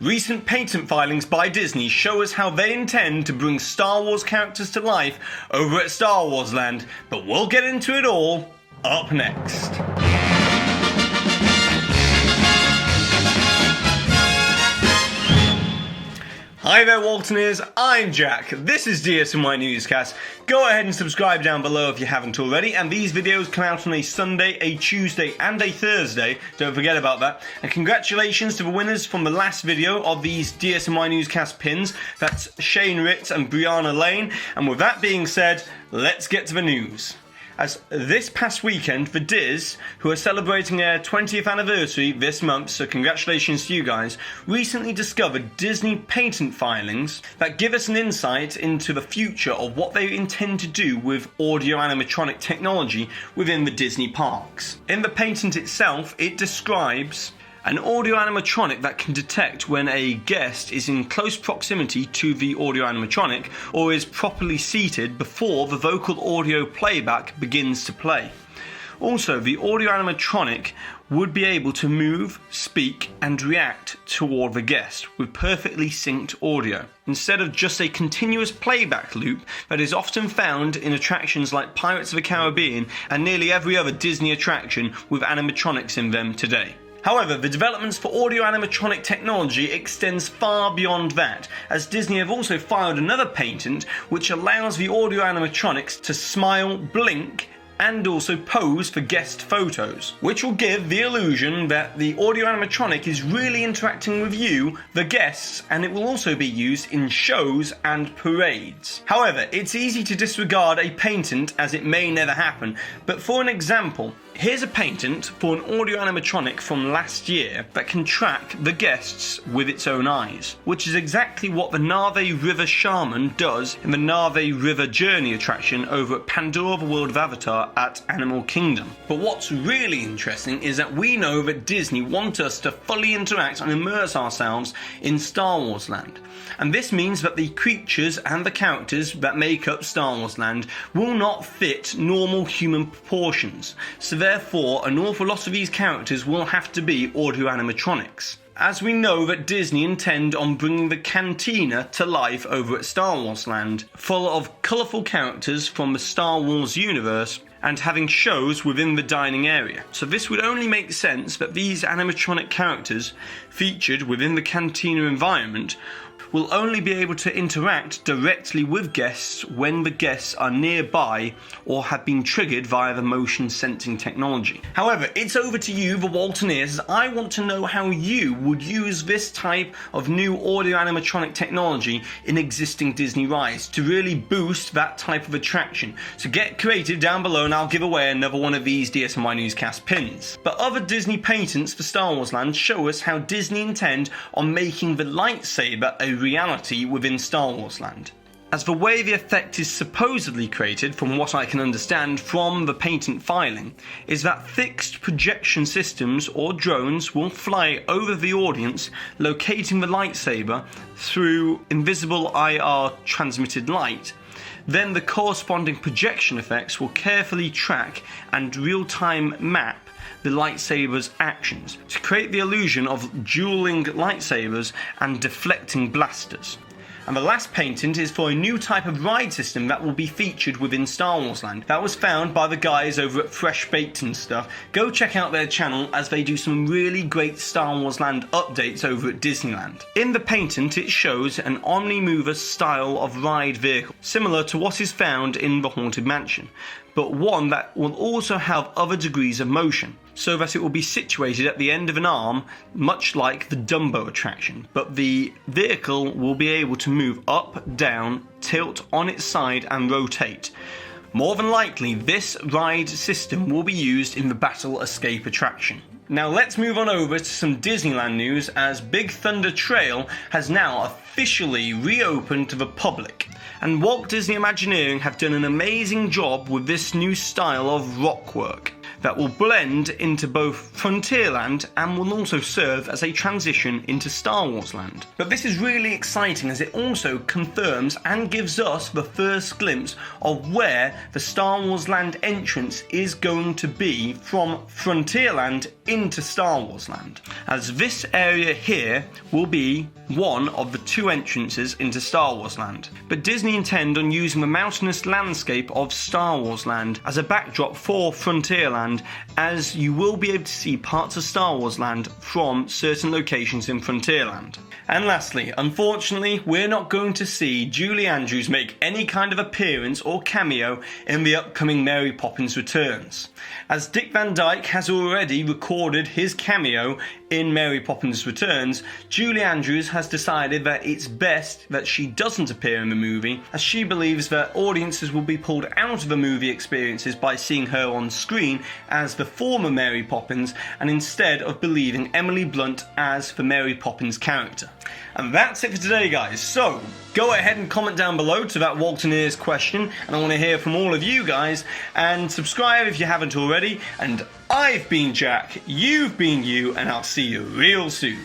Recent patent filings by Disney show us how they intend to bring Star Wars characters to life over at Star Wars Land, but we'll get into it all up next. Hi there Waltoneers, I'm Jack, this is DSNY Newscast. Go ahead and subscribe down below if you haven't already, and these videos come out on a Sunday, a Tuesday and a Thursday, don't forget about that. And congratulations to the winners from the last video of these DSNY Newscast pins, that's Shane Ritz and Brianna Lane. And with that being said, let's get to the news. As this past weekend, the Diz, who are celebrating their 20th anniversary this month, so congratulations to you guys, recently discovered Disney patent filings that give us an insight into the future of what they intend to do with audio-animatronic technology within the Disney parks. In the patent itself, it describes an audio-animatronic that can detect when a guest is in close proximity to the audio-animatronic or is properly seated before the vocal audio playback begins to play. Also, the audio-animatronic would be able to move, speak and react toward the guest with perfectly synced audio, instead of just a continuous playback loop that is often found in attractions like Pirates of the Caribbean and nearly every other Disney attraction with animatronics in them today. However, the developments for audio-animatronic technology extends far beyond that, as Disney have also filed another patent which allows the audio-animatronics to smile, blink, and also pose for guest photos, which will give the illusion that the audio-animatronic is really interacting with you, the guests, and it will also be used in shows and parades. However, it's easy to disregard a patent as it may never happen, but for an example, here's a patent for an audio-animatronic from last year that can track the guests with its own eyes, which is exactly what the Na'vi River Shaman does in the Na'vi River Journey attraction over at Pandora the World of Avatar at Animal Kingdom. But what's really interesting is that we know that Disney want us to fully interact and immerse ourselves in Star Wars Land. And this means that the creatures and the characters that make up Star Wars Land will not fit normal human proportions. So therefore, an awful lot of these characters will have to be audio-animatronics. As we know that Disney intend on bringing the cantina to life over at Star Wars Land, full of colourful characters from the Star Wars universe, and having shows within the dining area. So this would only make sense that these animatronic characters featured within the cantina environment will only be able to interact directly with guests when the guests are nearby or have been triggered via the motion sensing technology. However, it's over to you, the Waltoneers, as I want to know how you would use this type of new audio animatronic technology in existing Disney rides to really boost that type of attraction. So get creative down below and I'll give away another one of these DSNY Newscast pins. But other Disney patents for Star Wars Land show us how Disney intend on making the lightsaber a reality within Star Wars Land. As the way the effect is supposedly created, from what I can understand from the patent filing, is that fixed projection systems or drones will fly over the audience, locating the lightsaber through invisible IR transmitted light. Then the corresponding projection effects will carefully track and real-time map the lightsaber's actions to create the illusion of dueling lightsabers and deflecting blasters. And the last patent is for a new type of ride system that will be featured within Star Wars Land. That was found by the guys over at Fresh Baked and stuff. Go check out their channel as they do some really great Star Wars Land updates over at Disneyland. In the patent it shows an Omnimover style of ride vehicle, similar to what is found in the Haunted Mansion, but one that will also have other degrees of motion, so that it will be situated at the end of an arm, much like the Dumbo attraction, but the vehicle will be able to move up, down, tilt on its side and rotate. More than likely, this ride system will be used in the Battle Escape attraction. Now let's move on over to some Disneyland news, as Big Thunder Trail has now officially reopened to the public. And Walt Disney Imagineering have done an amazing job with this new style of rock work that will blend into both Frontierland and will also serve as a transition into Star Wars Land. But this is really exciting as it also confirms and gives us the first glimpse of where the Star Wars Land entrance is going to be from Frontierland into Star Wars Land, as this area here will be one of the 2 entrances into Star Wars Land. But Disney intend on using the mountainous landscape of Star Wars Land as a backdrop for Frontierland, as you will be able to see parts of Star Wars Land from certain locations in Frontierland. And lastly, unfortunately, we're not going to see Julie Andrews make any kind of appearance or cameo in the upcoming Mary Poppins Returns, as Dick Van Dyke has already recorded his cameo in Mary Poppins Returns. Julie Andrews has decided that it's best that she doesn't appear in the movie, as she believes that audiences will be pulled out of the movie experiences by seeing her on screen as the former Mary Poppins, and instead of believing Emily Blunt as the Mary Poppins character. And that's it for today, guys. So go ahead and comment down below to that Walter Nears question, and I want to hear from all of you guys, and subscribe if you haven't already. And I've been Jack, you've been you, and I'll see you real soon.